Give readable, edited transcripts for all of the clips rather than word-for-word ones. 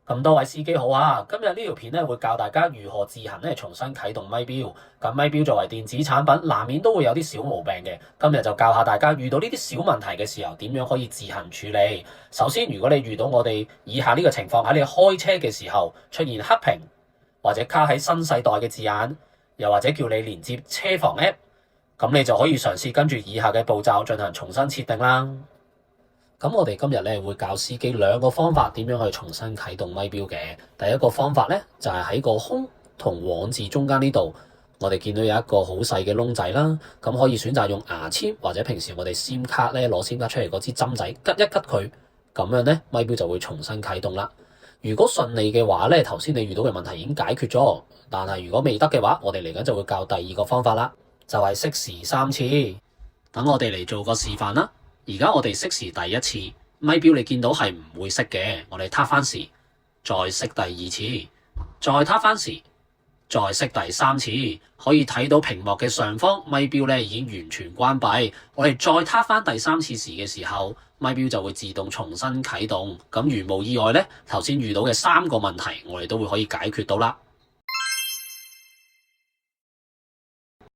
咁多位司機好啊！今日呢條片咧會教大家如何自行重新啟動咪錶。咁咪錶作為電子產品，難免都會有啲小毛病嘅。今日就教下大家遇到呢啲小問題嘅時候，點樣可以自行處理。首先，如果你遇到我哋以下呢個情況，喺你開車嘅時候出現黑屏，或者卡喺新世代嘅字眼，又或者叫你連接車房 App， 咁你就可以嘗試跟住以下嘅步驟進行重新設定啦。咁我哋今日咧會教司機兩個方法點樣去重新啟動咪錶嘅。第一個方法咧就係喺個 Home 同往字中間呢度，我哋見到有一個好細嘅窿仔啦。咁可以選擇用牙籤或者平時我哋 SIM 卡咧攞 SIM 卡出嚟嗰支針仔吉一吉佢，咁樣咧咪錶就會重新啟動啦。如果順利嘅話咧，頭先你遇到嘅問題已經解決咗。但係如果未得嘅話，我哋嚟緊就會教第二個方法啦，就係熄匙3次。等我哋嚟做個示範啦。而家我哋熄匙第一次，咪錶你見到係唔會熄嘅。我哋撻翻匙，再熄第二次，再撻翻匙，再熄第三次。可以睇到屏幕嘅上方，咪錶咧已經完全關閉。我哋再撻翻第三次匙嘅時候，咪錶就會自動重新啟動。咁如無意外咧，頭先遇到嘅3個問題，我哋都會可以解決到啦。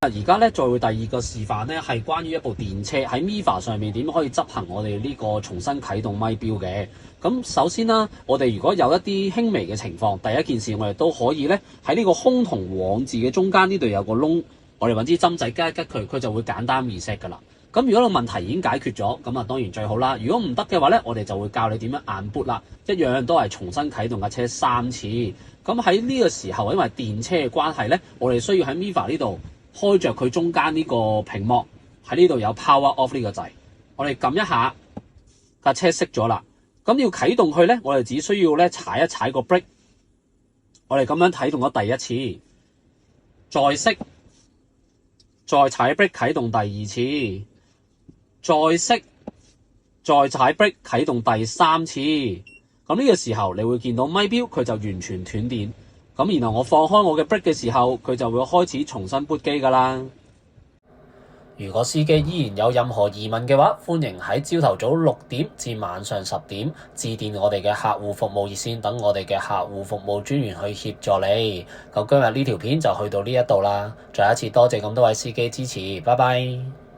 而家咧再會第二個示範咧，係關於一部電車喺 MIFA 上面點可以執行我哋呢個重新啟動咪錶嘅。咁首先啦，我哋如果有一啲輕微嘅情況，第一件事我哋都可以咧喺呢個空同往字嘅中間呢度有個窿，我哋揾支針仔吉一吉佢，佢就會簡單 reset 噶啦。咁如果個問題已經解決咗，咁啊當然最好啦。如果唔得嘅話咧，我哋就會教你點樣硬 boot 啦，一樣都係重新啟動架車3次。咁喺呢個時候，因為電車嘅關係咧，我哋需要喺 MIFA 呢度開着佢中間呢個屏幕，喺呢度有 Power Off 呢個掣，我哋撳一下架車熄咗啦。咁要啟動佢咧，我哋只需要咧踩一踩個 brake， 我哋咁樣啟動咗第一次，再熄，再踩 brake 啟動第二次，再熄，再踩 brake 啟動第三次。咁呢個時候你會見到咪錶佢就完全斷電。咁然後我放開我嘅 brake 嘅時候，佢就會開始重新 boot 機㗎啦。如果司機依然有任何疑問嘅話，歡迎喺朝頭早6點至晚上10點致電我哋嘅客戶服務熱線，等我哋嘅客戶服務專員去協助你。咁今日呢條片就去到呢一度啦。再一次多謝咁多位司機支持，拜拜。